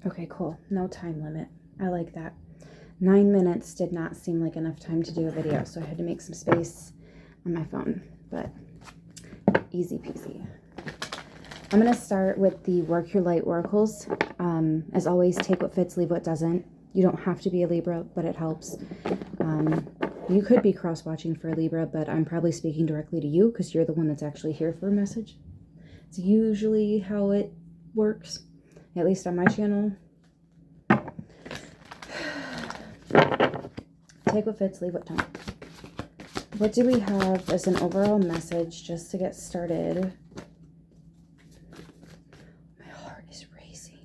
Okay, cool. No time limit. I like that. 9 minutes did not seem like enough time to do a video, so I had to make some space on my phone, but easy peasy. I'm going to start with the Work Your Light oracles. As always, take what fits, leave what doesn't. You don't have to be a Libra, but it helps. You could be cross-watching for a Libra, but I'm probably speaking directly to you because you're the one that's actually here for a message. It's usually how it works, at least on my channel. Take what fits, leave what don't. What do we have as an overall message just to get started? My heart is racing.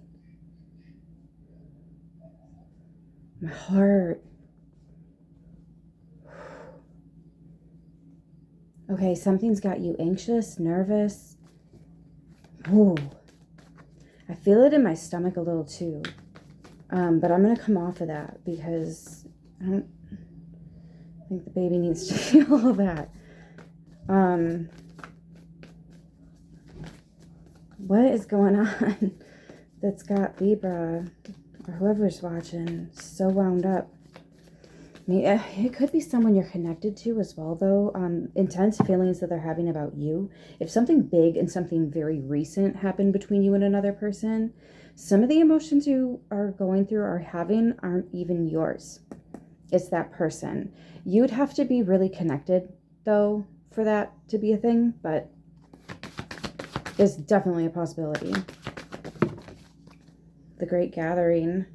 My heart. Okay, something's got you anxious, nervous. Ooh. I feel it in my stomach a little too. But I'm going to come off of that because I don't think the baby needs to feel all that. What is going on that's got Libra or whoever's watching so wound up? I mean, it could be someone you're connected to as well, though. Intense feelings that they're having about you. If something big and something very recent happened between you and another person, some of the emotions you are going through or having aren't even yours. It's that person. You'd have to be really connected, though, for that to be a thing, but there's definitely a possibility. The Great Gathering.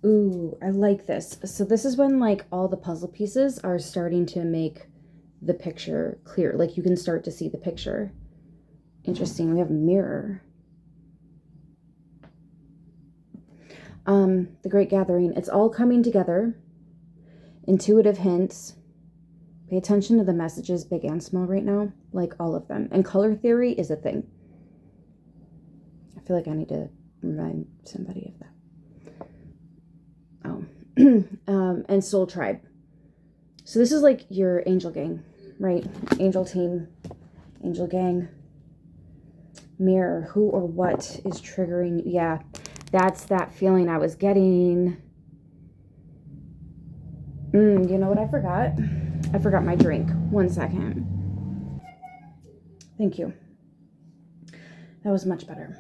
Ooh, I like this. So this is when like all the puzzle pieces are starting to make the picture clear. Like you can start to see the picture. Interesting. We have a mirror. The Great Gathering. It's all coming together. Intuitive hints. Pay attention to the messages, big and small right now. Like all of them. And color theory is a thing. I feel like I need to remind somebody of that. Oh, and Soul Tribe. So this is like your angel gang, right? Angel team, angel gang. Mirror, who or what is triggering? Yeah, that's that feeling I was getting. You know what I forgot? I forgot my drink. 1 second. Thank you. That was much better.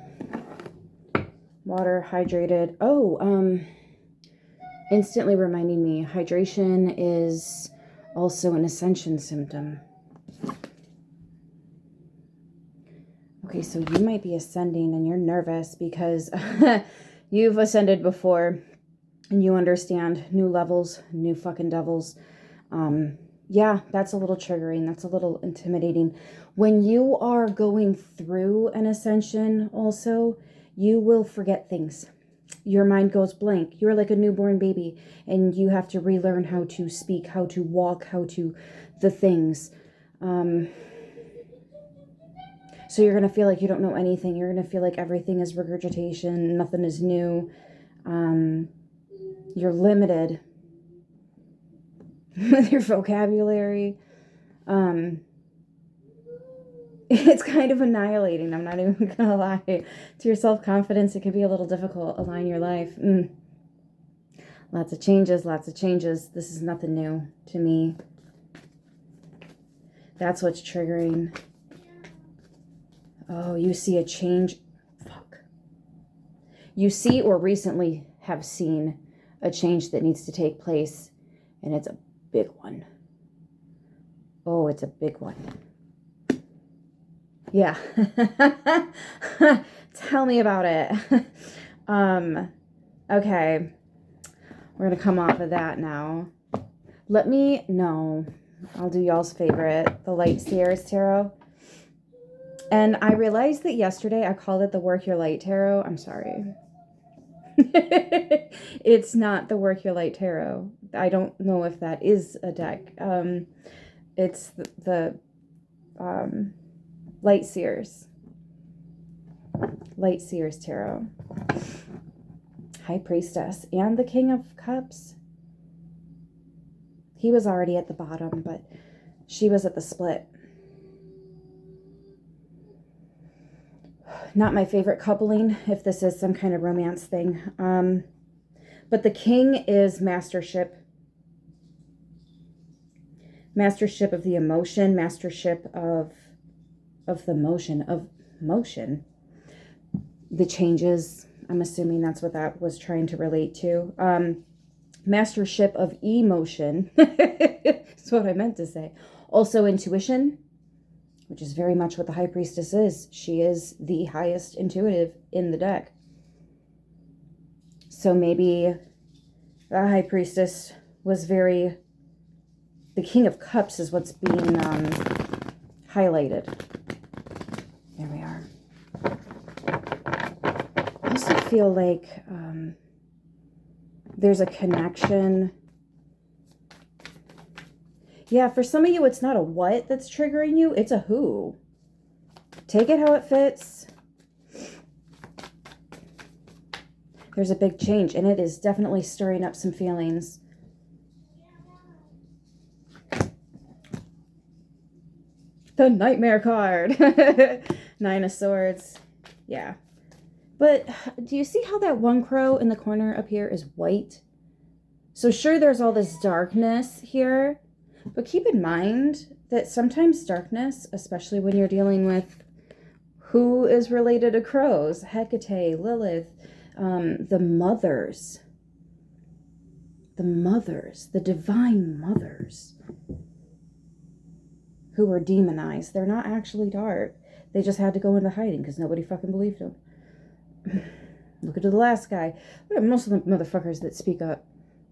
Water, hydrated. Oh, instantly reminding me, hydration is also an ascension symptom. Okay, so you might be ascending and you're nervous because you've ascended before and you understand new levels, new fucking devils. Yeah, that's a little triggering. That's a little intimidating. When you are going through an ascension also, you will forget things. Your mind goes blank. You're like a newborn baby and you have to relearn how to speak, how to walk, how to the things. So you're going to feel like you don't know anything. You're going to feel like everything is regurgitation. Nothing is new. You're limited with your vocabulary. It's kind of annihilating. I'm not even going to lie. To your self-confidence, it can be a little difficult. Align your life. Lots of changes, lots of changes. This is nothing new to me. That's what's triggering. Oh, you see a change. Fuck. You see or recently have seen a change that needs to take place, and it's a big one. Oh, it's a big one. Yeah. Tell me about it. Okay. We're going to come off of that now. Let me know. I'll do y'all's favorite, the Light Seers Tarot. And I realized that yesterday I called it the Work Your Light Tarot. I'm sorry. It's not the Work Your Light Tarot. I don't know if that is a deck. It's the Light Seers. Light Seers Tarot. High Priestess. And the King of Cups. He was already at the bottom, but she was at the split. Not my favorite coupling, if this is some kind of romance thing. But the king is mastership. Mastership of the emotion, mastership of the motion, the changes. I'm assuming that's what that was trying to relate to. Mastership of emotion. That's what I meant to say. Also intuition, which is very much what the High Priestess is. She is the highest intuitive in the deck. So maybe the High Priestess was very... The King of Cups is what's being highlighted. There we are. I also feel like there's a connection. Yeah, for some of you, it's not a what that's triggering you. It's a who. Take it how it fits. There's a big change, and it is definitely stirring up some feelings. The Nightmare card. 9 of Swords. Yeah. But do you see how that one crow in the corner up here is white? So sure, there's all this darkness here. But keep in mind that sometimes darkness, especially when you're dealing with who is related to crows, Hecate, Lilith, the mothers, the divine mothers, who were demonized. They're not actually dark. They just had to go into hiding because nobody fucking believed them. Look at the last guy. Most of the motherfuckers that speak up,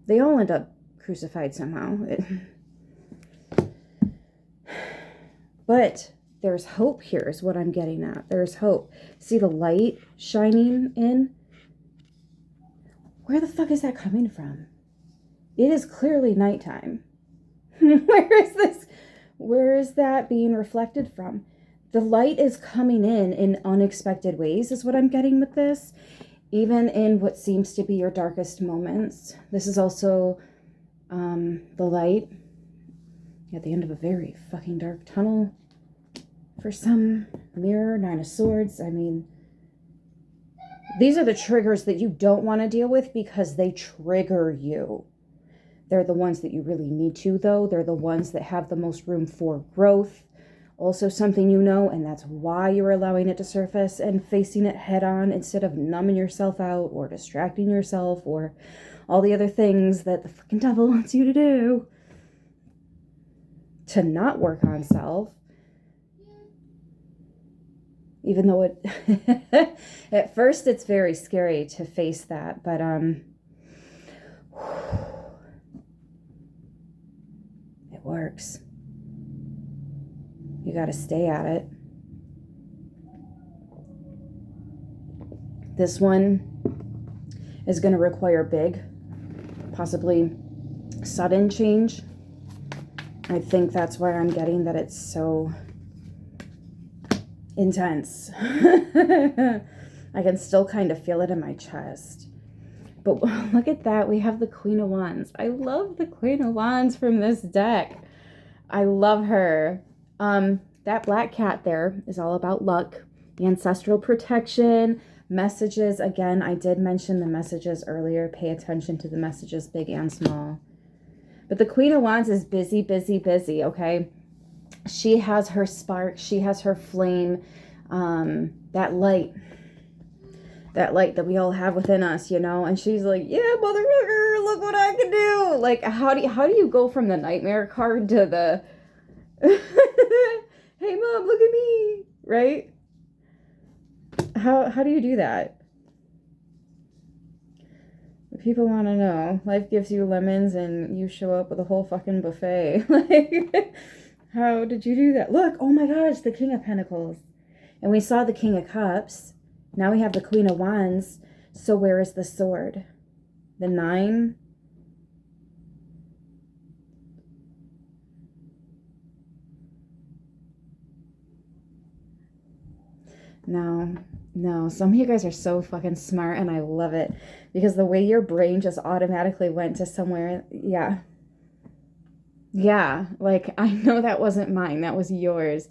they all end up crucified somehow. But there's hope here is what I'm getting at. There's hope. See the light shining in? Where the fuck is that coming from? It is clearly nighttime. Where is that being reflected from? The light is coming in unexpected ways is what I'm getting with this. Even in what seems to be your darkest moments. This is also the light at the end of a very fucking dark tunnel. For some, mirror, 9 of Swords. I mean, these are the triggers that you don't want to deal with because they trigger you. They're the ones that you really need to, though. They're the ones that have the most room for growth. Also something you know, and that's why you're allowing it to surface and facing it head on instead of numbing yourself out or distracting yourself or all the other things that the fucking devil wants you to do. To not work on self. Even though it, at first it's very scary to face that, but it works. You got to stay at it. This one is going to require big, possibly sudden change. I think that's why I'm getting that it's so intense. I can still kind of feel it in my chest. But look at that. We have the Queen of Wands. I love the Queen of Wands from this deck. I love her. That black cat there is all about luck, ancestral protection, messages. Again, I did mention the messages earlier. Pay attention to the messages, big and small. But the Queen of Wands is busy, busy, busy, okay? She has her spark. She has her flame. That light that we all have within us, you know? And she's like, yeah, motherfucker, look what I can do. Like, how do you go from the nightmare card to the... Hey, Mom, look at me, right? How do you do that? People want to know. Life gives you lemons and you show up with a whole fucking buffet. Like, how did you do that? Look, oh my gosh, the King of Pentacles. And we saw the King of Cups. Now we have the Queen of Wands. So where is the sword? The 9? No, some of you guys are so fucking smart and I love it because the way your brain just automatically went to somewhere. Yeah, like I know that wasn't mine, that was yours.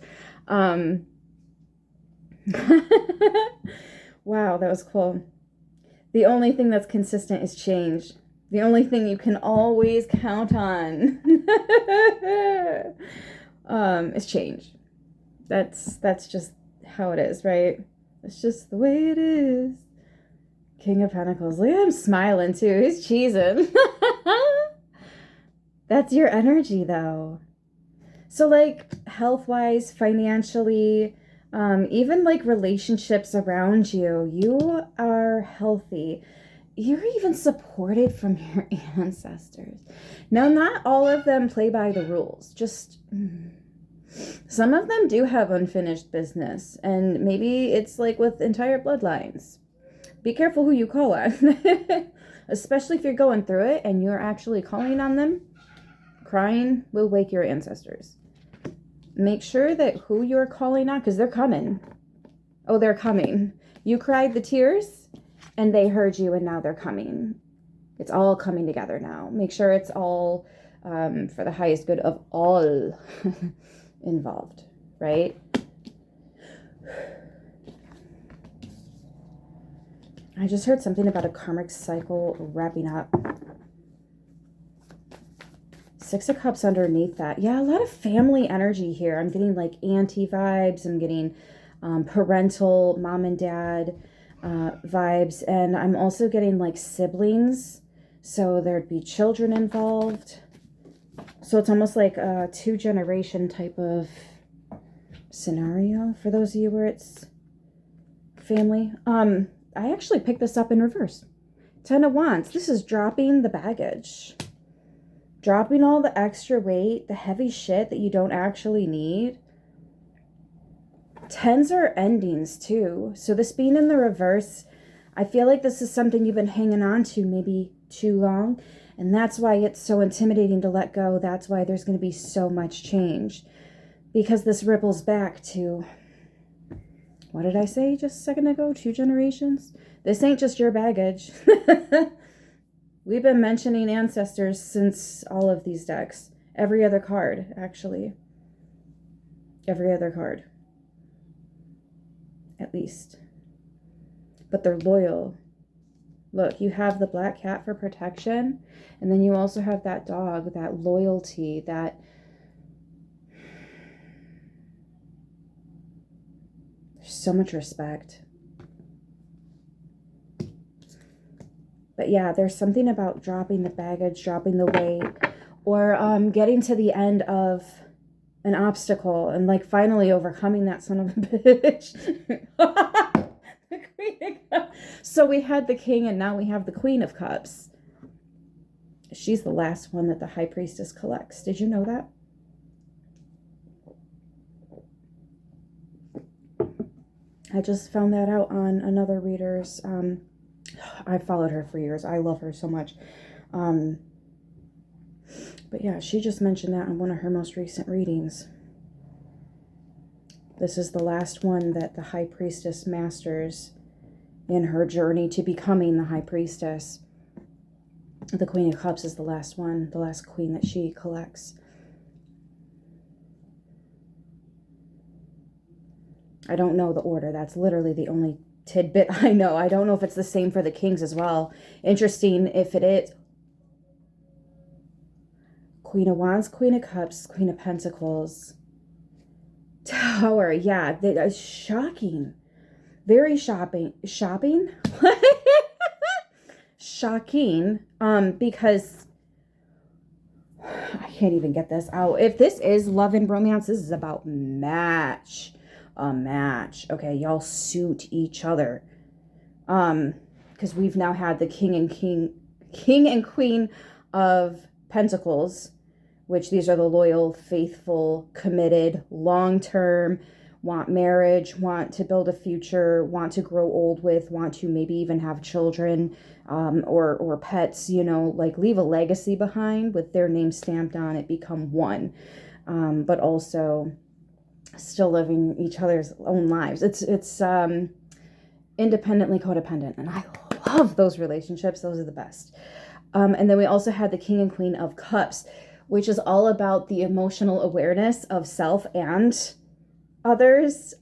Wow, that was cool. The only thing that's consistent is change. The only thing you can always count on is change. That's just how it is, right? It's just the way it is. King of Pentacles. Look at him smiling too. He's cheesing. That's your energy though. So like health-wise, financially, even like relationships around you, you are healthy. You're even supported from your ancestors. Now, not all of them play by the rules. Just some of them do have unfinished business. And maybe it's like with entire bloodlines. Be careful who you call on. Especially if you're going through it and you're actually calling on them. Crying will wake your ancestors. Make sure that who you're calling on, because they're coming. Oh, they're coming. You cried the tears and they heard you and now they're coming. It's all coming together now. Make sure it's all for the highest good of all involved, right? I just heard something about a karmic cycle wrapping up. Six of Cups underneath that. Yeah, a lot of family energy here. I'm getting like auntie vibes. I'm getting parental, mom and dad vibes. And I'm also getting like siblings. So there'd be children involved. So it's almost like a 2-generation type of scenario for those of you where it's family. I actually picked this up in reverse. 10 of Wands. This is dropping the baggage. Dropping all the extra weight, the heavy shit that you don't actually need. 10s are endings too. So this being in the reverse, I feel like this is something you've been hanging on to maybe too long. And that's why it's so intimidating to let go. That's why there's going to be so much change. Because this ripples back to, what did I say just a second ago? 2 generations? This ain't just your baggage. We've been mentioning ancestors since all of these decks. Every other card, actually. Every other card. At least. But they're loyal. Look, you have the black cat for protection. And then you also have that dog, that loyalty, that... There's so much respect. But yeah, there's something about dropping the baggage, dropping the weight, or getting to the end of an obstacle and like finally overcoming that son of a bitch. The Queen of Cups. So we had the King and now we have the Queen of Cups. She's the last one that the High Priestess collects. Did you know that? I just found that out on another reader's I followed her for years. I love her so much. But yeah, she just mentioned that in one of her most recent readings. This is the last one that the High Priestess masters in her journey to becoming the High Priestess. The Queen of Cups is the last one, the last queen that she collects. I don't know the order. That's literally the only tidbit I know. I don't know if it's the same for the kings as well. Interesting if it is. Queen of Wands, Queen of Cups, Queen of Pentacles, Tower. Yeah, shocking. Very shopping. Shocking. Because I can't even get this out. If this is love and romance, this is about match. A match. Okay, y'all suit each other. Because we've now had the King and Queen of Pentacles, which these are the loyal, faithful, committed, long-term, want marriage, want to build a future, want to grow old with, want to maybe even have children, or pets, you know, like leave a legacy behind with their name stamped on it, become one. But also still living each other's own lives. It's independently codependent, and I love those relationships. Those are the best. And then we also had the King and Queen of Cups, which is all about the emotional awareness of self and others.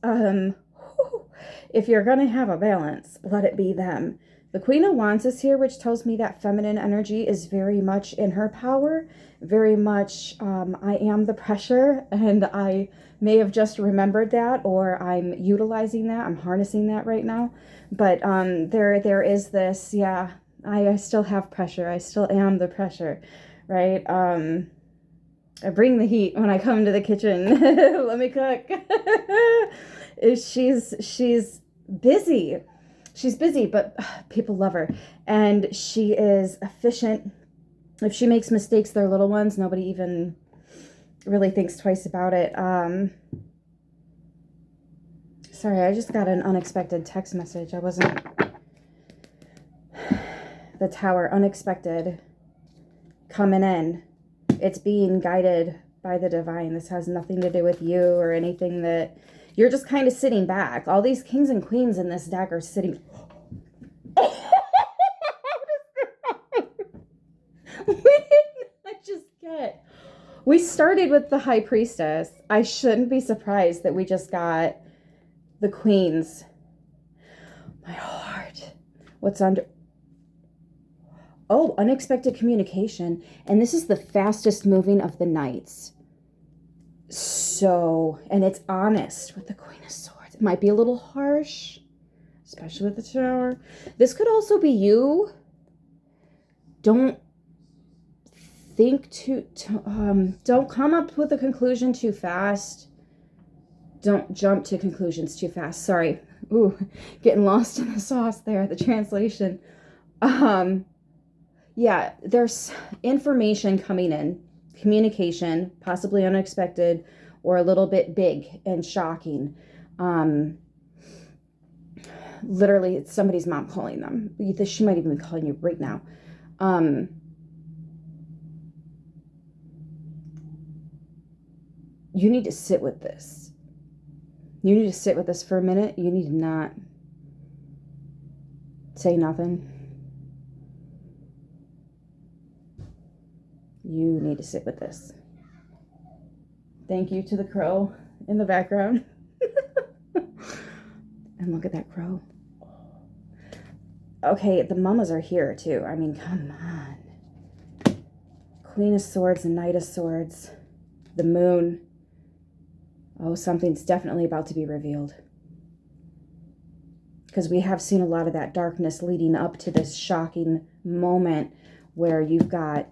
if you're going to have a balance, let it be them. The Queen of Wands is here, which tells me that feminine energy is very much in her power, very much I am the pressure, and I may have just remembered that, or I'm utilizing that, I'm harnessing that right now. But there is this, yeah, I still have pressure, I still am the pressure, right? I bring the heat when I come to the kitchen. Let me cook. She's busy. She's busy, but people love her. And she is efficient. If she makes mistakes, they're little ones. Nobody even really thinks twice about it. Sorry, I just got an unexpected text message. I wasn't... The Tower, unexpected, coming in. It's being guided by the divine. This has nothing to do with you or anything that... You're just kind of sitting back. All these kings and queens in this deck are sitting... What did I just get? We started with the High Priestess. I shouldn't be surprised that we just got the Queens. My heart. What's under... Oh, unexpected communication. And this is the fastest moving of the Knights. So, and it's honest with the Queen of Swords. It might be a little harsh, especially with the Tower. This could also be you. Don't think don't come up with a conclusion too fast. Don't jump to conclusions too fast. Sorry. Ooh, getting lost in the sauce there, the translation. Yeah, there's information coming in. Communication, possibly unexpected or a little bit big and shocking. Literally, it's somebody's mom calling them. She might even be calling you right now. You need to sit with this. You need to sit with this for a minute. You need to not say nothing. You need to sit with this. Thank you to the crow in the background. And look at that crow. Okay, the mamas are here too. I mean, come on. Queen of Swords and Knight of Swords. The moon. Oh, something's definitely about to be revealed. Because we have seen a lot of that darkness leading up to this shocking moment where you've got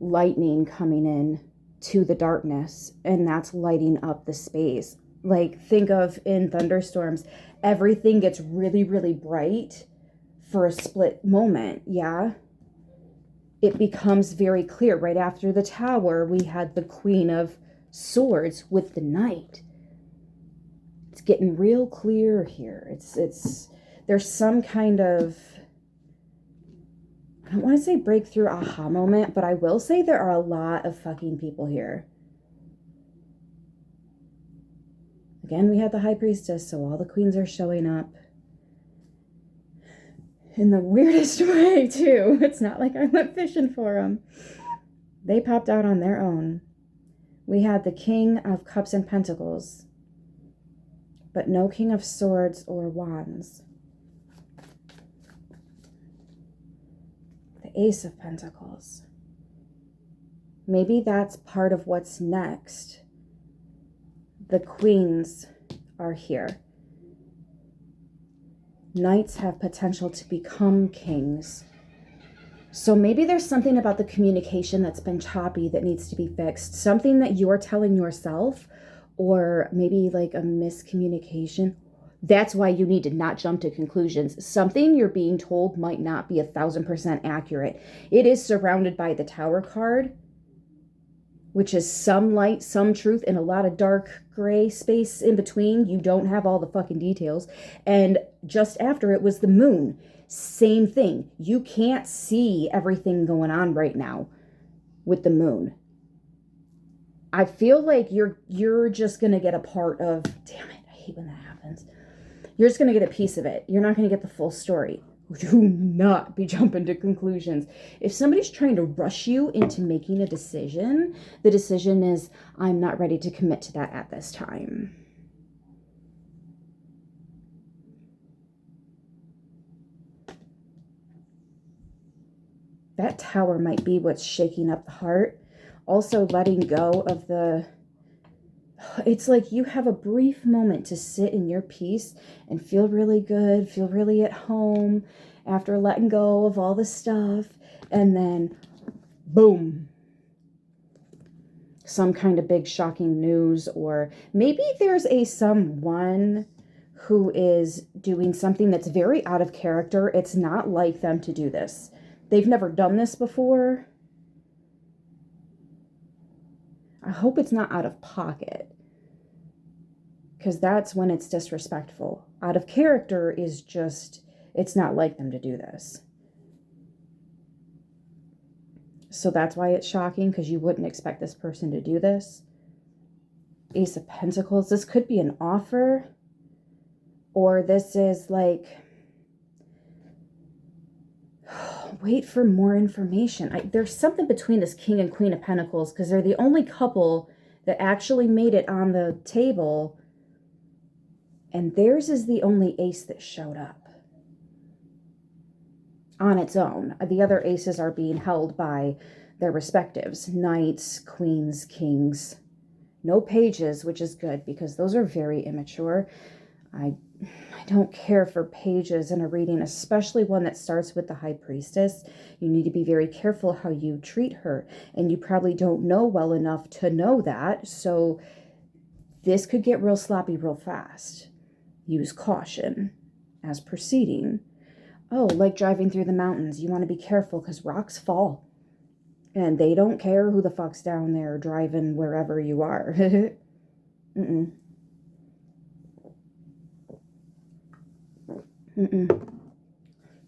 lightning coming in to the darkness, and that's lighting up the space. Like, think of in thunderstorms, everything gets really, really bright for a split moment, yeah? It becomes very clear. Right after the Tower, we had the Queen of Swords with the Knight. It's getting real clear here. There's some kind of, I don't want to say breakthrough aha moment, but I will say there are a lot of fucking people here. Again, we had the High Priestess, so all the queens are showing up. In the weirdest way, too. It's not like I went fishing for them. They popped out on their own. We had the King of Cups and Pentacles, but no King of Swords or Wands. The Ace of Pentacles. Maybe that's part of what's next. The Queens are here. Knights have potential to become kings. So maybe there's something about the communication that's been choppy that needs to be fixed. Something that you're telling yourself, or maybe like a miscommunication. That's why you need to not jump to conclusions. Something you're being told might not be 1,000% accurate. It is surrounded by the Tower card, which is some light, some truth, and a lot of dark gray space in between. You don't have all the fucking details. And just after it was the moon. Same thing. You can't see everything going on right now with the moon. I feel like you're just going to get a part of, damn it, I hate when that happens. You're just going to get a piece of it. You're not going to get the full story. Do not be jumping to conclusions. If somebody's trying to rush you into making a decision, the decision is, I'm not ready to commit to that at this time. That Tower might be what's shaking up the heart. Also letting go of the... It's like you have a brief moment to sit in your peace and feel really good, feel really at home after letting go of all the stuff. And then, boom, some kind of big shocking news. Or maybe there's someone who is doing something that's very out of character. It's not like them to do this. They've never done this before. I hope it's not out of pocket, because that's when it's disrespectful. Out of character is just, it's not like them to do this. So that's why it's shocking, because you wouldn't expect this person to do this. Ace of Pentacles. This could be an offer, or this is like, wait for more information. There's something between this King and Queen of Pentacles, because they're the only couple that actually made it on the table. And theirs is the only ace that showed up on its own. The other aces are being held by their respectives. Knights, queens, kings. No pages, which is good, because those are very immature. I don't care for pages in a reading, especially one that starts with the High Priestess. You need to be very careful how you treat her. And you probably don't know well enough to know that. So this could get real sloppy real fast. Use caution as proceeding. Oh, like driving through the mountains. You want to be careful because rocks fall. And they don't care who the fuck's down there driving wherever you are. Mm-mm. Mm-mm.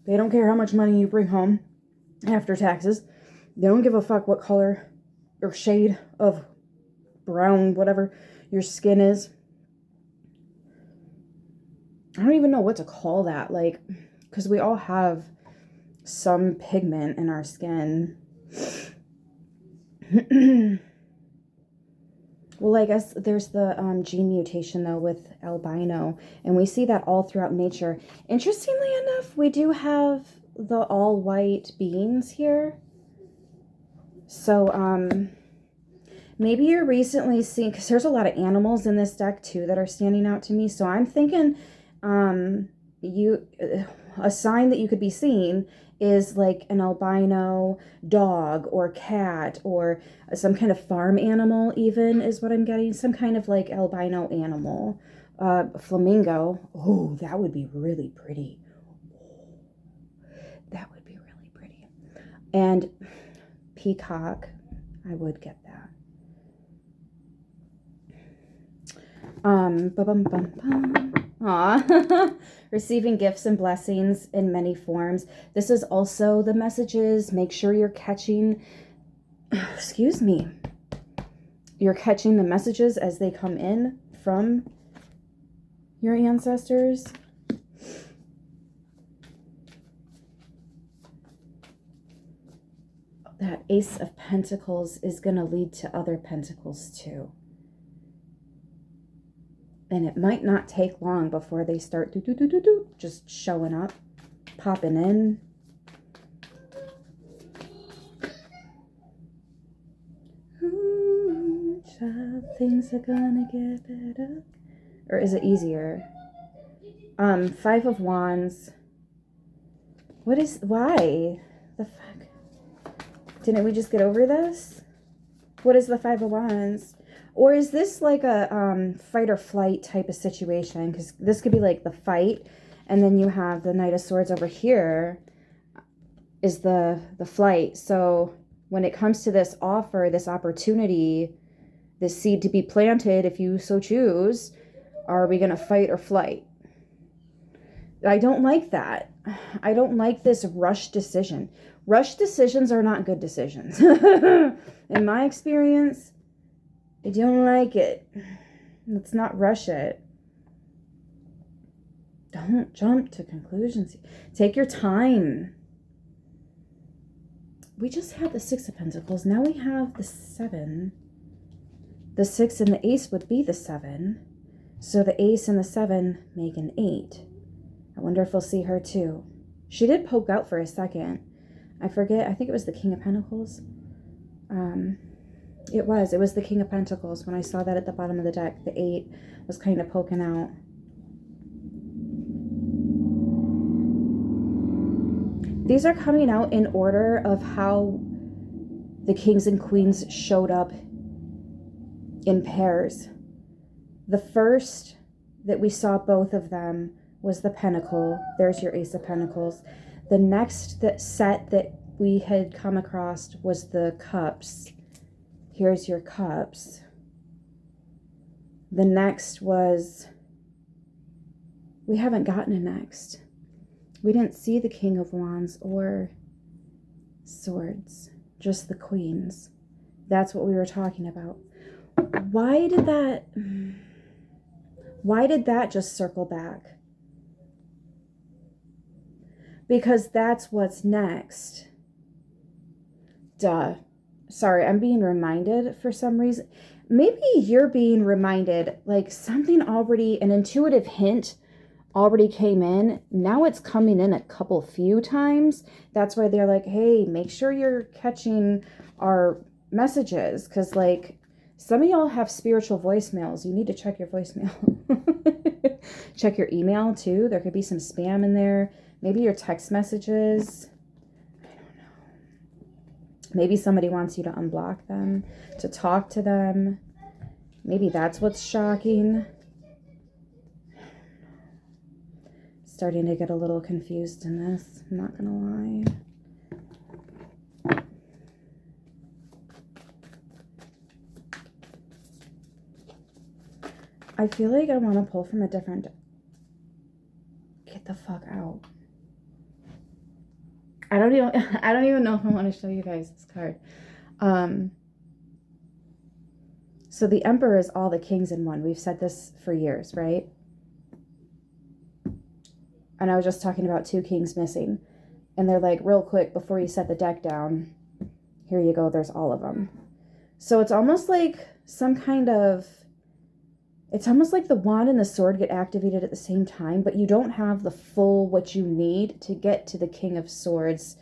They don't care how much money you bring home after taxes. They don't give a fuck what color or shade of brown, whatever your skin is. I don't even know what to call that. Like, because we all have some pigment in our skin. Well, I guess there's the gene mutation, though, with albino. And we see that all throughout nature. Interestingly enough, we do have the all-white beings here. So, maybe you're recently seeing... Because there's a lot of animals in this deck, too, that are standing out to me. So I'm thinking a sign that you could be seeing is like an albino dog or cat or some kind of farm animal, even, is what I'm getting. Some kind of like albino animal. Flamingo. Oh, that would be really pretty. That would be really pretty. And peacock. I would get that. Aw. Receiving gifts and blessings in many forms. This is also the messages. Make sure you're catching, excuse me, you're catching the messages as they come in from your ancestors. That Ace of Pentacles is going to lead to other pentacles too. And it might not take long before they start just showing up, popping in. Ooh, child, things are gonna get better. Or is it easier? 5 of Wands. Why? The fuck? Didn't we just get over this? What is the 5 of Wands? Or is this like a fight or flight type of situation? Because this could be like the fight, and then you have the Knight of Swords over here is the flight. So when it comes to this offer, this opportunity, this seed to be planted, if you so choose, are we going to fight or flight? I don't like that. I don't like this rushed decision. Rushed decisions are not good decisions. In my experience, I don't like it. Let's not rush it. Don't jump to conclusions. Take your time. We just had the 6 of Pentacles. Now we have the 7. The 6 and the Ace would be the 7. So the Ace and the 7 make an 8. I wonder if we'll see her too. She did poke out for a second. I forget, I think it was the King of Pentacles. It was the King of Pentacles. When I saw that at the bottom of the deck, the 8 was kind of poking out. These are coming out in order of how the kings and queens showed up in pairs. The first that we saw both of them was the Pentacle. There's your Ace of Pentacles. The next set that we had come across was the Cups. Here's your Cups. The next was, we haven't gotten a next. We didn't see the King of Wands or Swords, just the Queens. That's what we were talking about. Why did that just circle back? Because that's what's next. Duh. Sorry, I'm being reminded for some reason. Maybe you're being reminded, like something already, an intuitive hint already came in. Now it's coming in a few times. That's why they're like, hey, make sure you're catching our messages. Because like some of y'all have spiritual voicemails. You need to check your voicemail. Check your email too. There could be some spam in there. Maybe your text messages. I don't know. Maybe somebody wants you to unblock them, to talk to them. Maybe that's what's shocking. Starting to get a little confused in this. I'm not gonna lie. I feel like I want to pull from a different... Get the fuck out. I don't even know if I want to show you guys this card. So the Emperor is all the kings in one. We've said this for years, right? And I was just talking about 2 kings missing. And they're like, real quick, before you set the deck down, here you go, there's all of them. So it's almost like some kind of... It's almost like the wand and the sword get activated at the same time, but you don't have the full what you need to get to the King of Swords.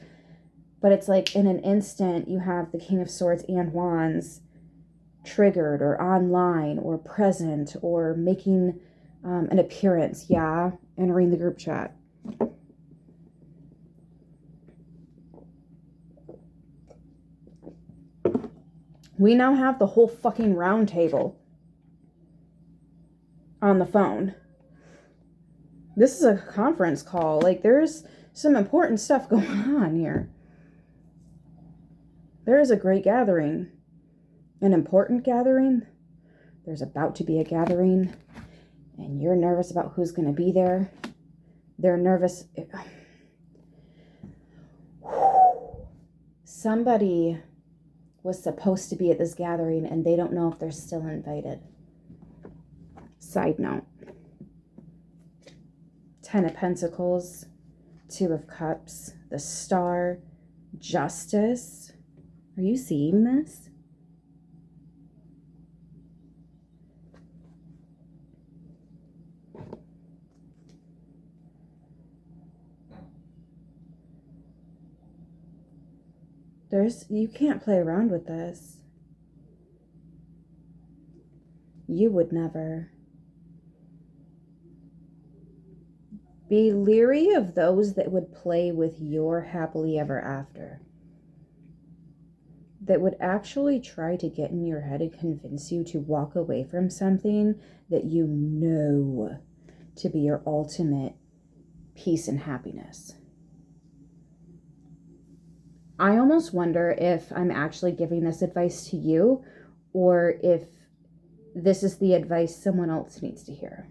But it's like in an instant, you have the King of Swords and Wands triggered or online or present or making an appearance. Yeah, entering the group chat. We now have the whole fucking round table on the phone. This is a conference call. Like, there's some important stuff going on here. There is a great gathering. An important gathering. There's about to be a gathering. And you're nervous about who's going to be there. They're nervous. Somebody was supposed to be at this gathering and they don't know if they're still invited. Side note. 10 of Pentacles, 2 of Cups, the Star, Justice. Are you seeing this? You can't play around with this. You would never. Be leery of those that would play with your happily ever after. That would actually try to get in your head and convince you to walk away from something that you know to be your ultimate peace and happiness. I almost wonder if I'm actually giving this advice to you or if this is the advice someone else needs to hear.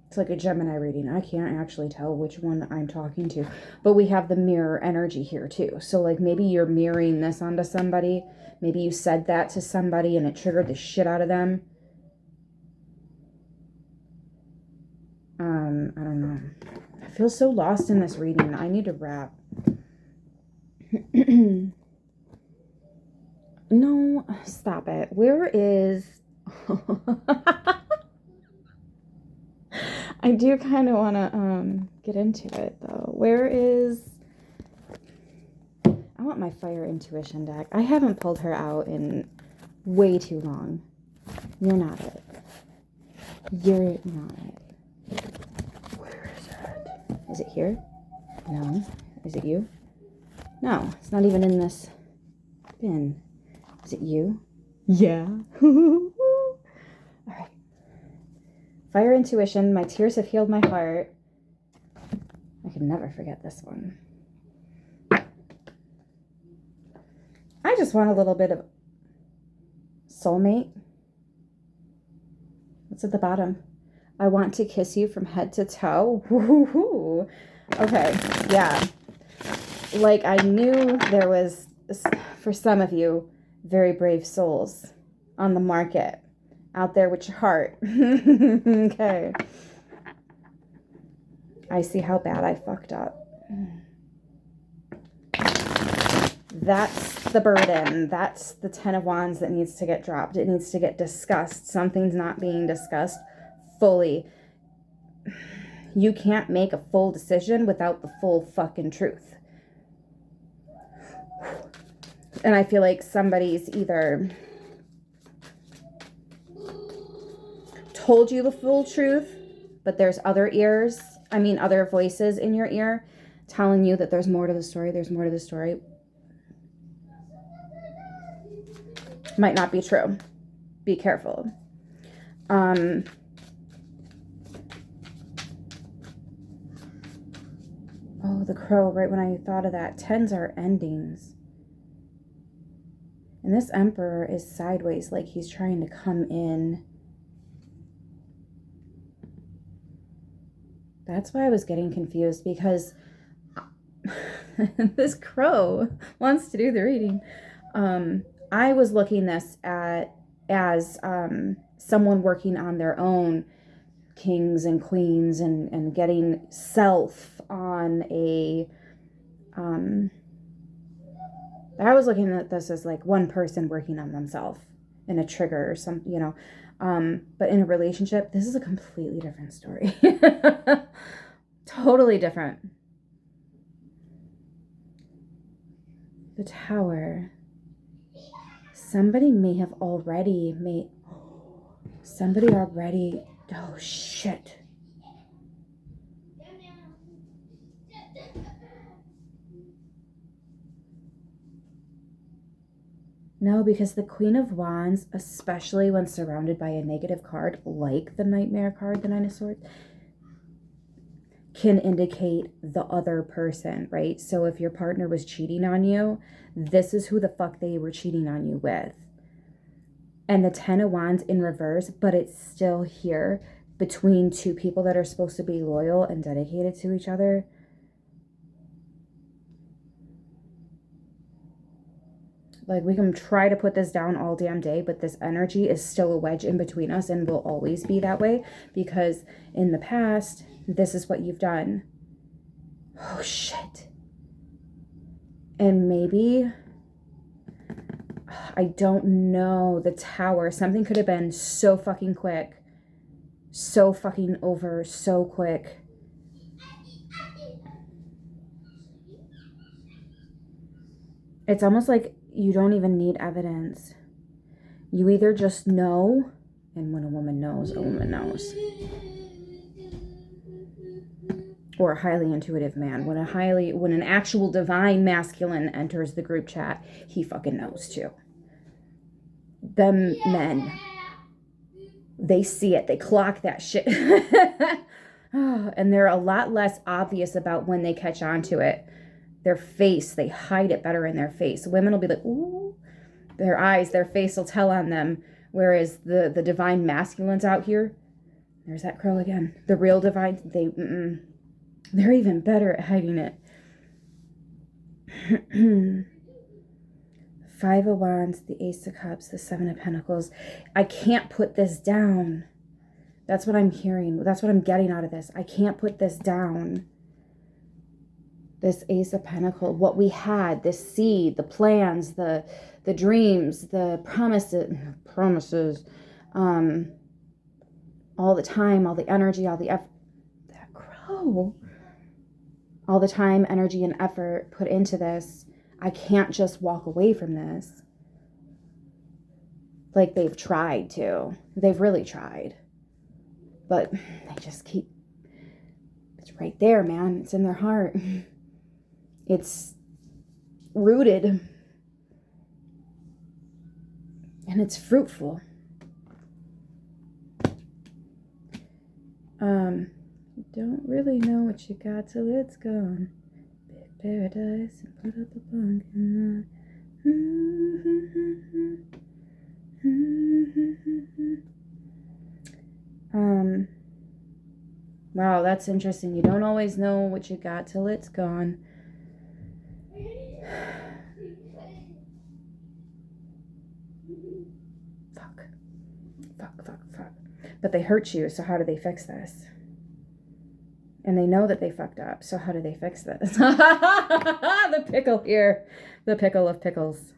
It's like a Gemini reading. I can't actually tell which one I'm talking to. But we have the mirror energy here too. So like maybe you're mirroring this onto somebody. Maybe you said that to somebody and it triggered the shit out of them. I don't know. I feel so lost in this reading. I need to wrap. No, stop it. Where is... I do kind of want to get into it, though. Where is... I want my fire intuition deck. I haven't pulled her out in way too long. You're not it. You're not it. Where is it? Is it here? No. Is it you? No, it's not even in this bin. Is it you? Yeah. All right. Fire intuition. My tears have healed my heart. I can never forget this one. I just want a little bit of soulmate. What's at the bottom? I want to kiss you from head to toe. Woo-hoo-hoo. Okay, yeah. Like I knew there was, for some of you, very brave souls on the market. Out there with your heart. Okay. I see how bad I fucked up. That's the burden. That's the 10 of Wands that needs to get dropped. It needs to get discussed. Something's not being discussed fully. You can't make a full decision without the full fucking truth. And I feel like somebody's either told you the full truth, but there's other voices in your ear telling you that there's more to the story. There's more to the story. Might not be true. Be careful. Oh, the crow, right when I thought of that. 10s are endings. And this emperor is sideways, like he's trying to come in. That's why I was getting confused, because this crow wants to do the reading. I was looking this as someone working on their own kings and queens and getting self on a... I was looking at this as like one person working on themselves in a trigger or some, but in a relationship, this is a completely different story. Totally different. The Tower. Somebody may have already made... Somebody already... Oh, shit. No, because the Queen of Wands, especially when surrounded by a negative card, like the Nightmare card, the Nine of Swords, can indicate the other person, right? So if your partner was cheating on you, this is who the fuck they were cheating on you with. And the 10 of Wands in reverse, but it's still here between two people that are supposed to be loyal and dedicated to each other. Like, we can try to put this down all damn day, but this energy is still a wedge in between us and will always be that way, because in the past, this is what you've done. Oh, shit. And maybe, I don't know, the Tower. Something could have been so fucking quick. So fucking over, so quick. It's almost like you don't even need evidence. You either just know, and when a woman knows, a woman knows. Or a highly intuitive man. When an actual divine masculine enters the group chat, he fucking knows too. Them men, they see it, they clock that shit. And they're a lot less obvious about when they catch on to it. Their face, they hide it better in their face. Women will be like, ooh, their eyes, their face will tell on them. Whereas the divine masculines out here, there's that crow again. The real divine, they're even better at hiding it. 5 of Wands, the Ace of Cups, the 7 of Pentacles. I can't put this down. That's what I'm hearing. That's what I'm getting out of this. I can't put this down. This Ace of Pentacles, what we had, this seed, the plans, the dreams, the promises, all the time, all the energy, all the effort. no. All the time, energy, and effort put into this, I can't just walk away from this. Like they've tried to. They've really tried. But they just keep, it's right there, man. It's in their heart. It's rooted. And it's fruitful. You don't really know what you got till it's gone. Big paradise and put up a pumpkin. Wow, that's interesting. You don't always know what you got till it's gone. Fuck. But they hurt you, so how do they fix this? And they know that they fucked up, so how do they fix this? The pickle here. The pickle of pickles.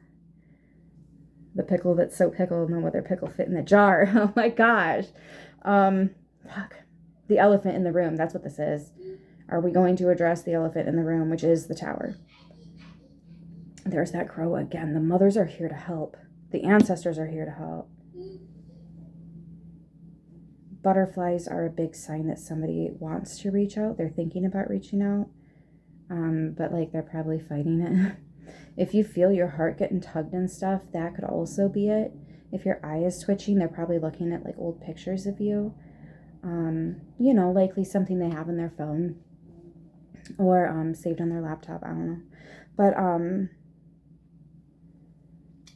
The pickle that's so pickled, no other pickle fit in the jar. Oh my gosh. Fuck. The elephant in the room, that's what this is. Are we going to address the elephant in the room, which is the tower? There's that crow again. The mothers are here to help. The ancestors are here to help. Butterflies are a big sign that somebody wants to reach out. They're thinking about reaching out. But like they're probably fighting it. If you feel your heart getting tugged and stuff, that could also be it. If your eye is twitching, they're probably looking at like old pictures of you. You know, likely something they have in their phone or saved on their laptop. I don't know. But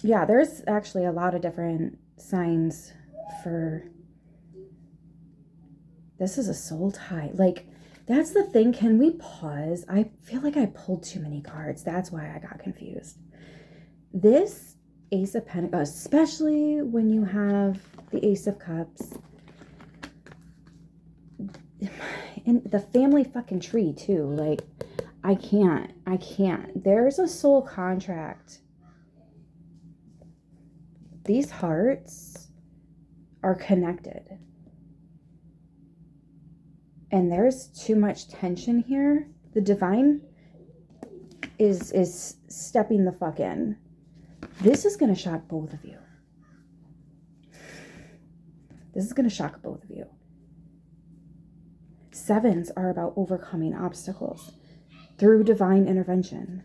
yeah, there's actually a lot of different signs for this is a soul tie. Like, that's the thing. Can we pause? I feel like I pulled too many cards. That's why I got confused. This Ace of Pentacles, especially when you have the Ace of Cups, and the family fucking tree too. Like, I can't. There's a soul contract. These hearts are connected. And there's too much tension here. The divine is stepping the fuck in. This is going to shock both of you. This is going to shock both of you. Sevens are about overcoming obstacles through divine intervention.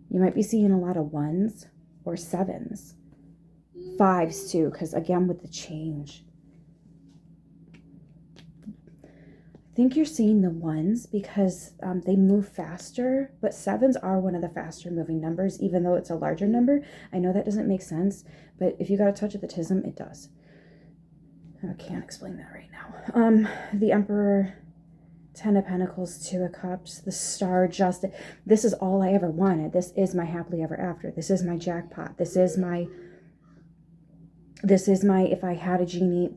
You might be seeing a lot of ones or sevens. Fives too, because again with the change. I think you're seeing the ones because they move faster, but sevens are one of the faster moving numbers, even though it's a larger number. I know that doesn't make sense, but if you got a touch of the tism, it does. I can't explain that right now. The Emperor, Ten of Pentacles, Two of Cups, the Star, Justice. This is all I ever wanted. This is my happily ever after. This is my jackpot. This is my, if I had a genie,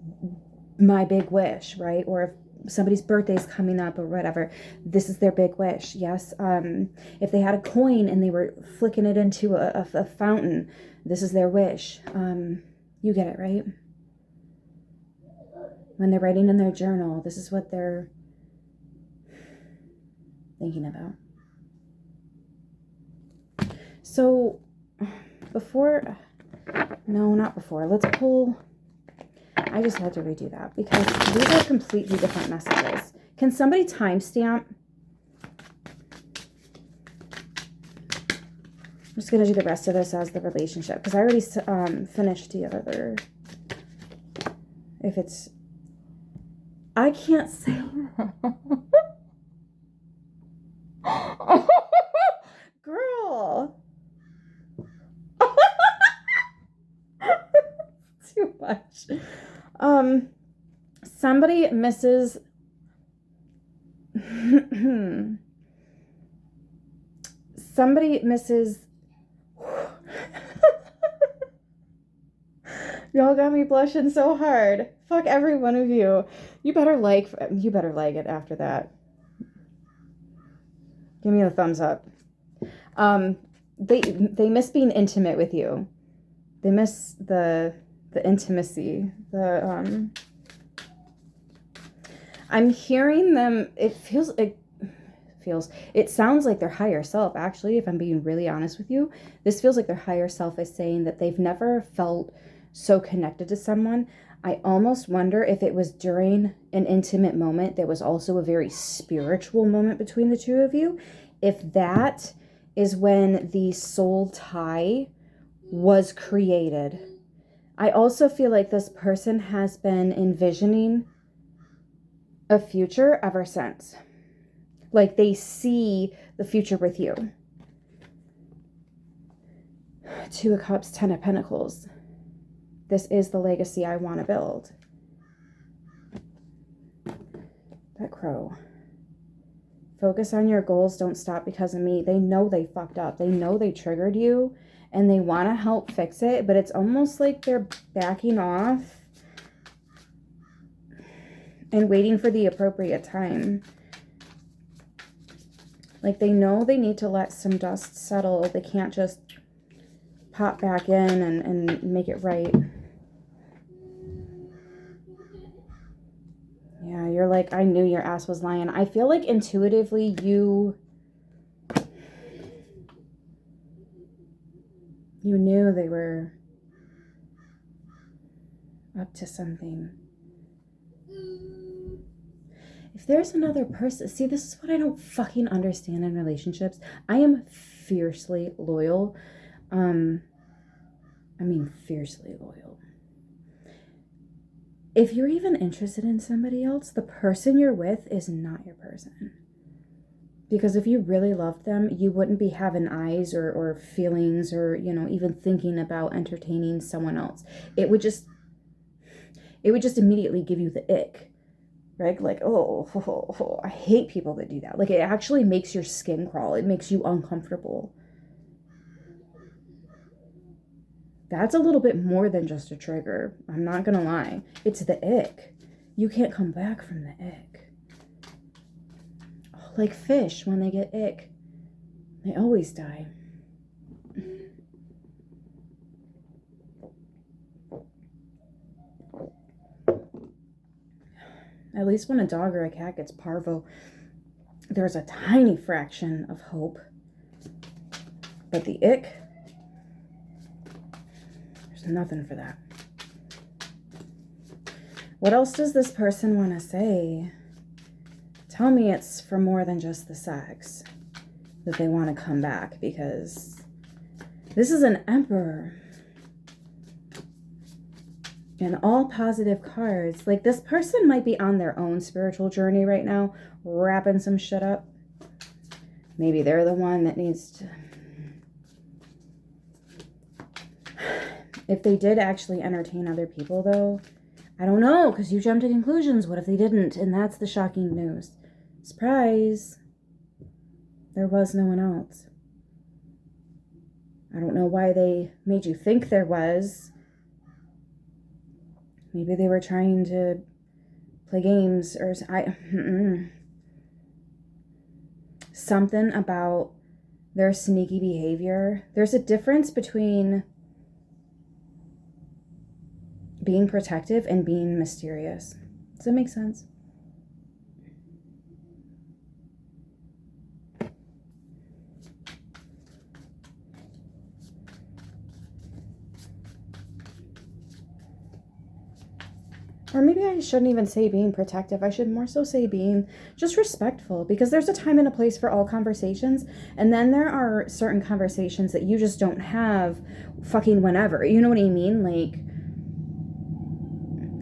my big wish, right? Or if somebody's birthday is coming up or whatever, this is their big wish. Yes. If they had a coin and they were flicking it into a fountain, this is their wish. You get it, right? When they're writing in their journal, this is what they're thinking about. So not before, let's pull. I just had to redo that because these are completely different messages. Can somebody timestamp? I'm just going to do the rest of this as the relationship because I already finished the other. If it's... I can't say... Girl! Too much. Somebody misses y'all got me blushing so hard. Fuck every one of you. You better like it after that. Give me a thumbs up. They miss being intimate with you. They miss the intimacy. I'm hearing them. It sounds like their higher self, actually, if I'm being really honest with you. This feels like their higher self is saying that they've never felt so connected to someone. I almost wonder if it was during an intimate moment that was also a very spiritual moment between the two of you. If that is when the soul tie was created. I also feel like this person has been envisioning a future ever since. Like they see the future with you. Two of Cups, Ten of Pentacles. This is the legacy I want to build. That crow. Focus on your goals. Don't stop because of me. They know they fucked up. They know they triggered you and they want to help fix it, but it's almost like they're backing off and waiting for the appropriate time. Like they know they need to let some dust settle. They can't just pop back in and make it right. Yeah, you're like, I knew your ass was lying. I feel like intuitively you knew they were up to something. If there's another person, see, this is what I don't fucking understand in relationships. I am fiercely loyal. Fiercely loyal. If you're even interested in somebody else, the person you're with is not your person. Because if you really loved them, you wouldn't be having eyes or feelings or, even thinking about entertaining someone else. It would just immediately give you the ick, right? Like, oh, I hate people that do that. Like, it actually makes your skin crawl. It makes you uncomfortable. That's a little bit more than just a trigger. I'm not going to lie. It's the ick. You can't come back from the ick. Oh, like fish, when they get ick, they always die. At least when a dog or a cat gets parvo, there's a tiny fraction of hope. But the ick, there's nothing for that. What else does this person want to say? Tell me it's for more than just the sex that they want to come back, because this is an Emperor. And all positive cards. Like, this person might be on their own spiritual journey right now, wrapping some shit up. Maybe they're the one that needs to... If they did actually entertain other people, though, I don't know, because you jumped to conclusions. What if they didn't? And that's the shocking news. Surprise! There was no one else. I don't know why they made you think there was. Maybe they were trying to play games or something about their sneaky behavior. There's a difference between being protective and being mysterious. Does that make sense? Or maybe I shouldn't even say being protective. I should more so say being just respectful, because there's a time and a place for all conversations. And then there are certain conversations that you just don't have fucking whenever. You know what I mean? Like,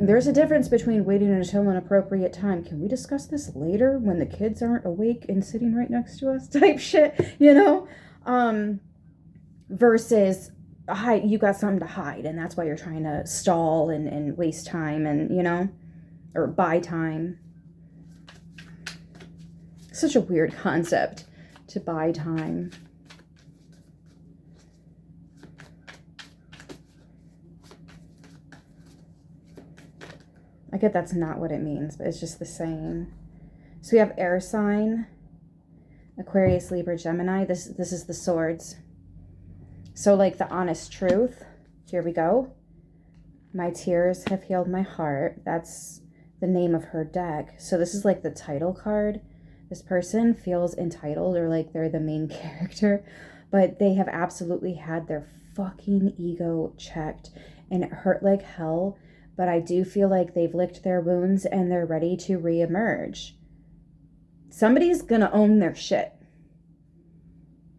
there's a difference between waiting until an appropriate time. Can we discuss this later when the kids aren't awake and sitting right next to us type shit, versus... you got something to hide, and that's why you're trying to stall and waste time and, or buy time. Such a weird concept, to buy time. I get that's not what it means, but it's just the same. So we have air sign, Aquarius, Libra, Gemini. This is the swords. So, like, the honest truth, here we go. My tears have healed my heart. That's the name of her deck. So this is like the title card. This person feels entitled or like they're the main character, but they have absolutely had their fucking ego checked and it hurt like hell. But I do feel like they've licked their wounds and they're ready to reemerge. Somebody's gonna own their shit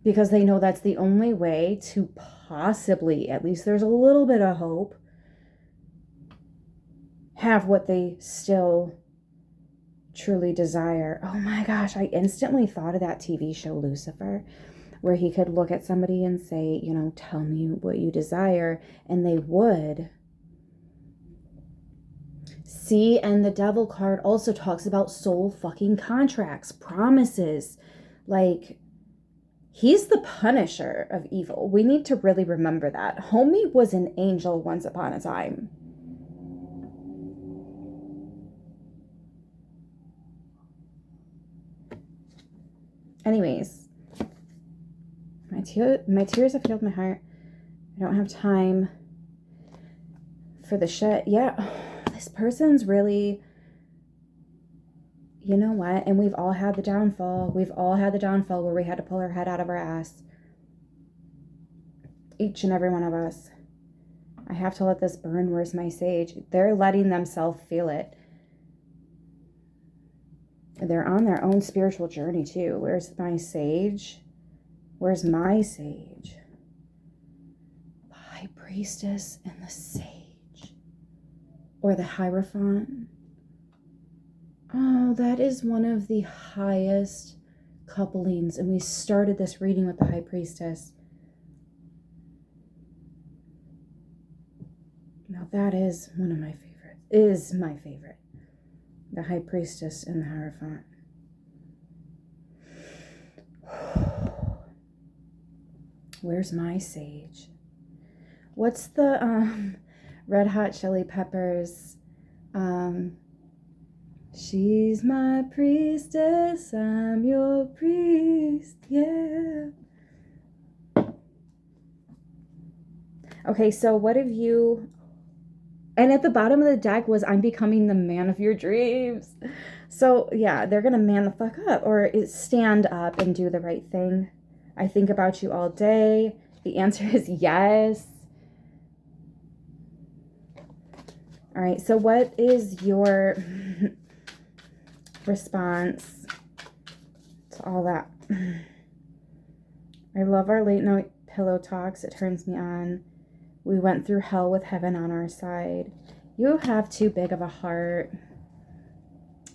because they know that's the only way to possibly, at least there's a little bit of hope, have what they still truly desire. Oh my gosh, I instantly thought of that TV show Lucifer, where he could look at somebody and say, you know, tell me what you desire, and they would. See, and the Devil card also talks about soul fucking contracts, promises. Like, he's the punisher of evil. We need to really remember that. Homie was an angel once upon a time. Anyways, my tears have filled my heart. I don't have time for the shit. Yeah, this person's really, you know what? And we've all had the downfall. We've all had the downfall where we had to pull our head out of our ass. Each and every one of us. I have to let this burn. Where's my sage? They're letting themselves feel it. They're on their own spiritual journey too. Where's my sage? Where's my sage? The High Priestess and the Sage. Or the Hierophant. Oh, that is one of the highest couplings. And we started this reading with the High Priestess. Now that is one of my favorites. Is my favorite. The High Priestess and the Hierophant. Where's my sage? What's the Red Hot Chili Peppers? She's my priestess, I'm your priest, yeah. Okay, so what have you... And at the bottom of the deck was, I'm becoming the man of your dreams. So, yeah, they're going to man the fuck up or stand up and do the right thing. I think about you all day. The answer is yes. All right, so what is your response to all that? I love our late night pillow talks. It turns me on. We went through hell with heaven on our side. You have too big of a heart.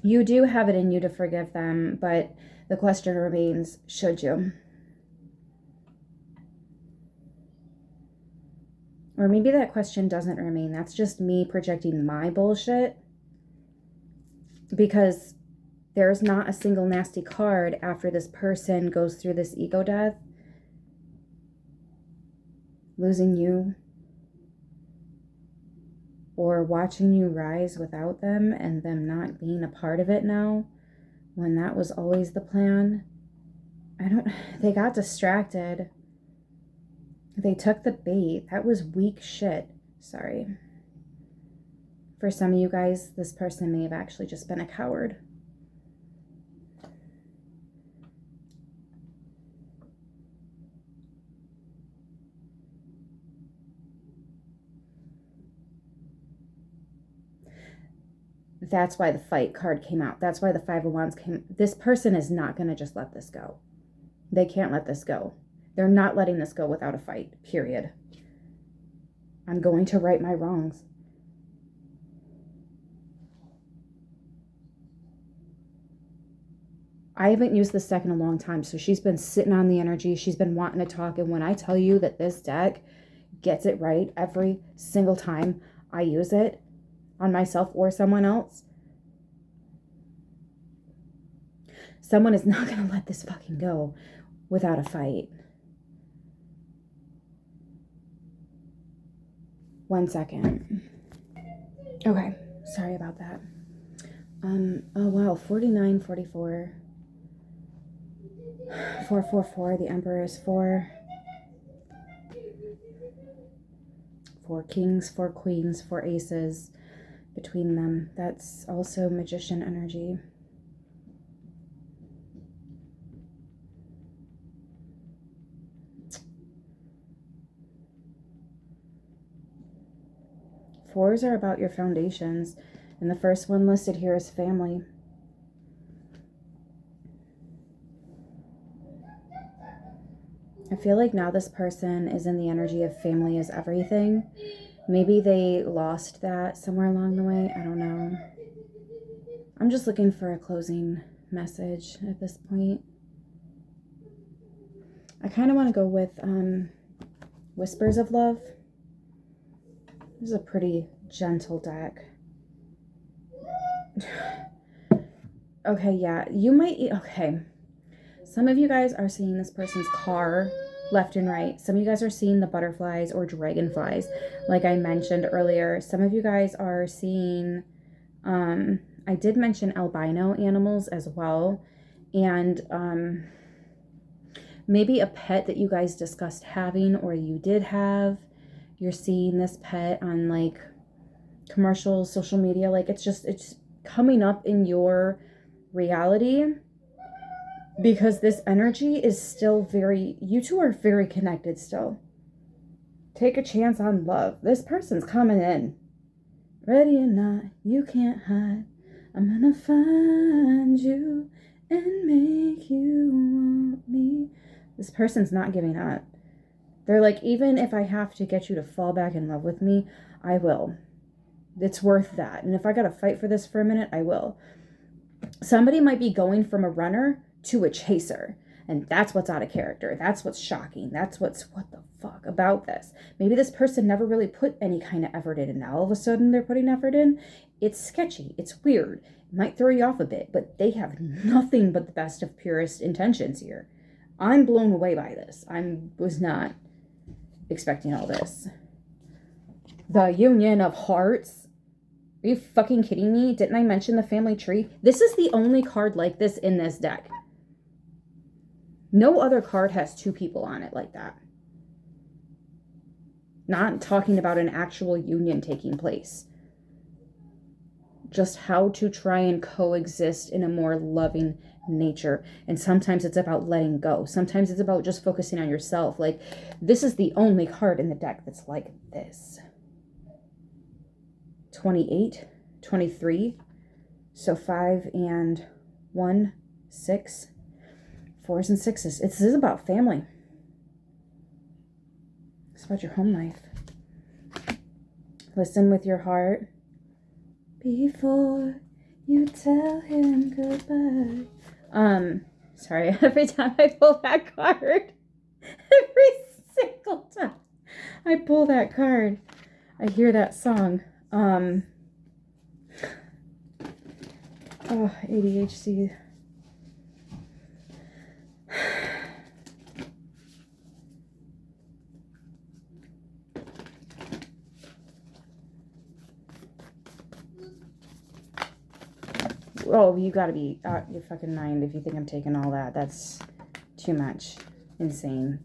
You do have it in you to forgive them, but the question remains, should you? Or maybe that question doesn't remain. That's just me projecting my bullshit. Because there's not a single nasty card after this person goes through this ego death. Losing you. Or watching you rise without them and them not being a part of it now. When that was always the plan. They got distracted. They took the bait. That was weak shit. Sorry. For some of you guys, this person may have actually just been a coward. That's why the fight card came out. That's why the Five of Wands came. This person is not going to just let this go. They can't let this go. They're not letting this go without a fight, period. I'm going to right my wrongs. I haven't used this deck in a long time, so she's been sitting on the energy. She's been wanting to talk, and when I tell you that this deck gets it right every single time I use it on myself or someone else, someone is not going to let this fucking go without a fight. 1 second. Okay, sorry about that. Oh wow, 49, 44. 444, the Emperor is 4. 4 kings, 4 queens, 4 aces. between them. That's also Magician energy. Fours are about your foundations, and the first one listed here is family. I feel like now this person is in the energy of family is everything. Maybe they lost that somewhere along the way. I don't know. I'm just looking for a closing message at this point. I kind of want to go with Whispers of Love. This is a pretty gentle deck. Okay, yeah. You might... Okay. Some of you guys are seeing this person's car left and right. Some of you guys are seeing the butterflies or dragonflies, like I mentioned earlier. Some of you guys are seeing... I did mention albino animals as well. And maybe a pet that you guys discussed having or you did have. You're seeing this pet on like commercials, social media. Like it's coming up in your reality because this energy is still you two are very connected still. Take a chance on love. This person's coming in. Ready or not, you can't hide. I'm gonna find you and make you want me. This person's not giving up. They're like, even if I have to get you to fall back in love with me, I will. It's worth that. And if I got to fight for this for a minute, I will. Somebody might be going from a runner to a chaser. And that's what's out of character. That's what's shocking. That's what the fuck about this. Maybe this person never really put any kind of effort in. And now all of a sudden they're putting effort in. It's sketchy. It's weird. It might throw you off a bit. But they have nothing but the best of purest intentions here. I'm blown away by this. Was not expecting all this. The Union of Hearts. Are you fucking kidding me? Didn't I mention the family tree? This is the only card like this in this deck. No other card has two people on it like that. Not talking about an actual union taking place. Just how to try and coexist in a more loving nature. And sometimes it's about letting go. Sometimes it's about just focusing on yourself. Like, this is the only card in the deck that's like this. 28, 23. So 5 and 1, 6. 4s and 6s. This is about family. It's about your home life. Listen with your heart before you tell him goodbye. Sorry, every time I pull that card, every single time I pull that card, I hear that song. Oh, ADHD. Oh, you gotta be out your fucking mind if you think I'm taking all that. That's too much. Insane.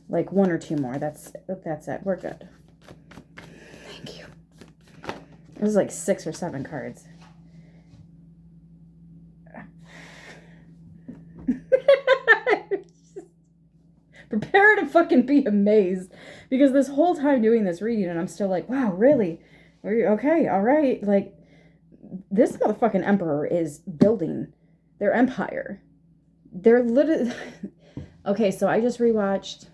Like 1 or 2 more. That's it. We're good. Thank you. It was like 6 or 7 cards. Prepare to fucking be amazed. Because this whole time doing this reading, and I'm still like, wow, really? Okay, all right. Like, this motherfucking emperor is building their empire. They're literally... Okay, so I just rewatched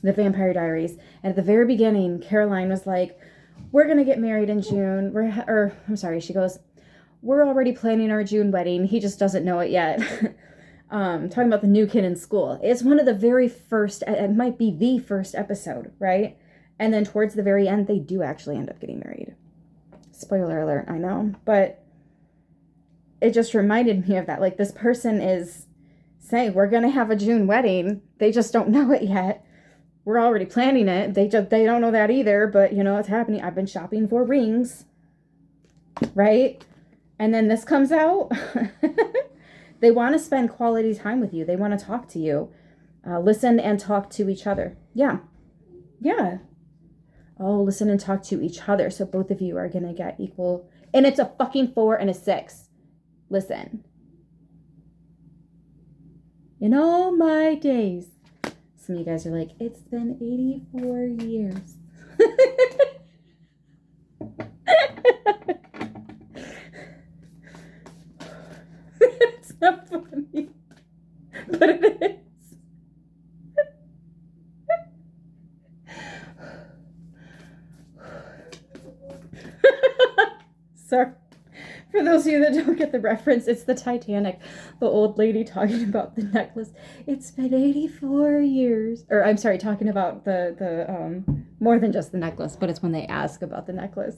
The Vampire Diaries. And at the very beginning, Caroline was like, we're going to get married in June. She goes, we're already planning our June wedding. He just doesn't know it yet. Talking about the new kid in school. It's one of the very first, it might be the first episode, right? And then towards the very end, they do actually end up getting married. Spoiler alert, I know. But it just reminded me of that. Like, this person is saying, we're going to have a June wedding. They just don't know it yet. We're already planning it. They don't know that either. But, you know, it's happening. I've been shopping for rings. Right? And then this comes out. They want to spend quality time with you. They want to talk to you. Listen and talk to each other. Yeah. Yeah. Oh, listen and talk to each other. So both of you are going to get equal. And it's a fucking 4 and a 6. Listen. In all my days. Some of you guys are like, it's been 84 years. It's not funny. But it is. Sorry. For those of you that don't get the reference, it's the Titanic. The old lady talking about the necklace. It's been 84 years. Or I'm sorry, talking about the more than just the necklace, but it's when they ask about the necklace.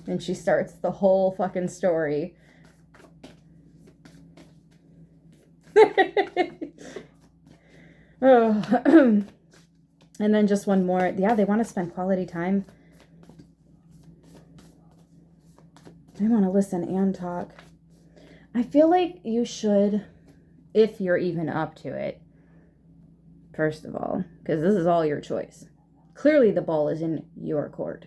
And she starts the whole fucking story. Oh. And then just one more. Yeah, they want to spend quality time. They want to listen and talk. I feel like you should, if you're even up to it, first of all, because this is all your choice. Clearly the ball is in your court.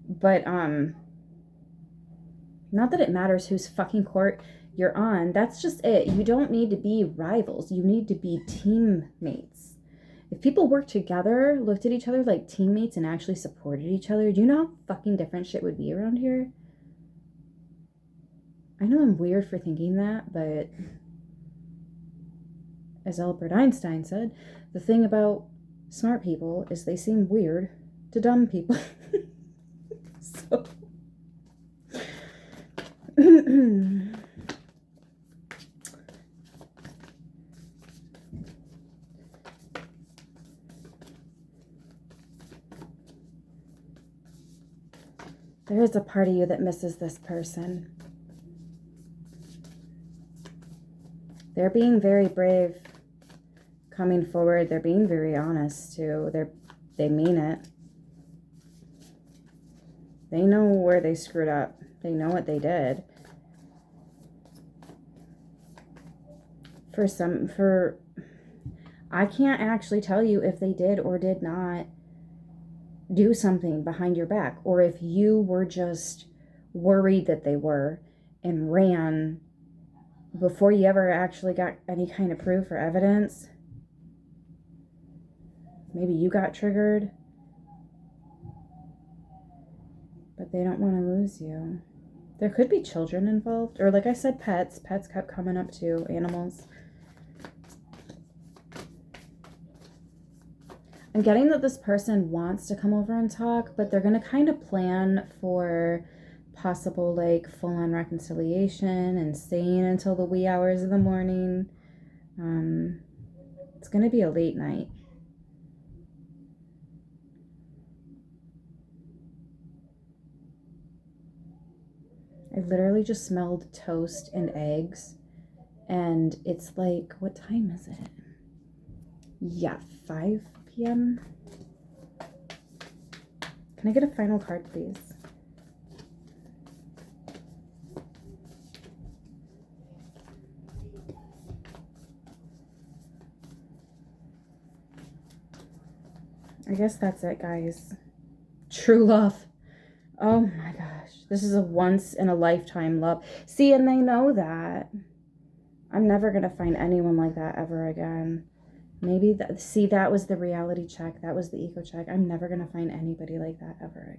But, not that it matters whose fucking court you're on. That's just it. You don't need to be rivals. You need to be teammates. If people worked together, looked at each other like teammates and actually supported each other, do you know how fucking different shit would be around here? I know I'm weird for thinking that, but as Albert Einstein said, the thing about smart people is they seem weird to dumb people. So... There is a part of you that misses this person. They're being very brave coming forward. They're being very honest too. They mean it. They know where they screwed up. They know what they did. I can't actually tell you if they did or did not do something behind your back, or if you were just worried that they were and ran before you ever actually got any kind of proof or evidence. Maybe you got triggered, but they don't want to lose you. There could be children involved, or like I said, pets kept coming up too, animals. I'm getting that this person wants to come over and talk, but they're going to kind of plan for possible like full-on reconciliation and staying until the wee hours of the morning. It's going to be a late night. I literally just smelled toast and eggs, and it's like, what time is it? Yeah, 5 p.m. Can I get a final card, please? I guess that's it, guys. True love. Oh my gosh. This is a once in a lifetime love. See, and they know that. I'm never going to find anyone like that ever again. Maybe, that was the reality check. That was the ego check. I'm never going to find anybody like that ever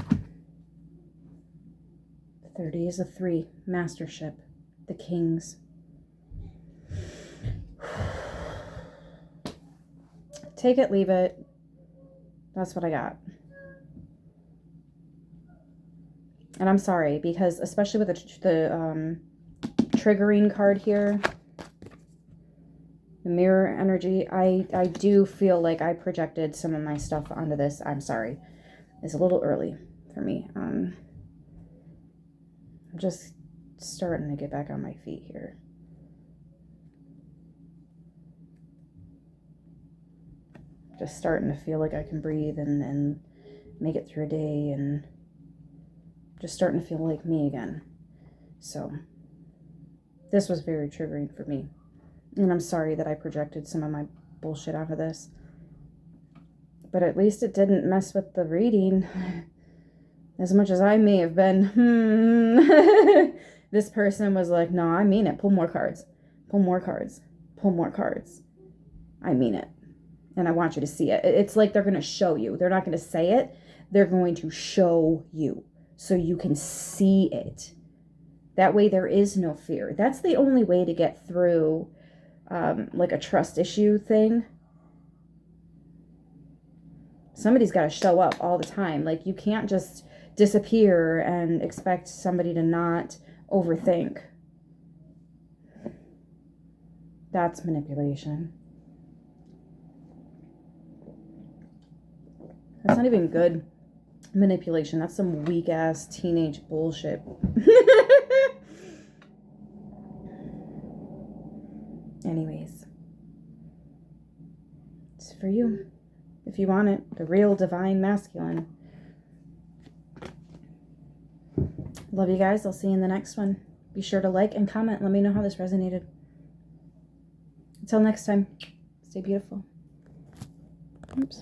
again. 30 is a 3. Mastership. The Kings. Take it, leave it. That's what I got. And I'm sorry, because especially with the triggering card here, the mirror energy, I do feel like I projected some of my stuff onto this. I'm sorry. It's a little early for me. I'm just starting to get back on my feet here. Just starting to feel like I can breathe and make it through a day, and just starting to feel like me again. So this was very triggering for me. And I'm sorry that I projected some of my bullshit onto this. But at least it didn't mess with the reading. As much as I may have been, this person was like, no, I mean it. Pull more cards. Pull more cards. Pull more cards. I mean it. And I want you to see it. It's like they're going to show you. They're not going to say it. They're going to show you so you can see it. That way there is no fear. That's the only way to get through like a trust issue thing. Somebody's got to show up all the time. Like, you can't just disappear and expect somebody to not overthink. That's manipulation. That's not even good manipulation. That's some weak-ass teenage bullshit. Anyways. It's for you. If you want it. The real divine masculine. Love you guys. I'll see you in the next one. Be sure to like and comment. Let me know how this resonated. Until next time. Stay beautiful. Oops.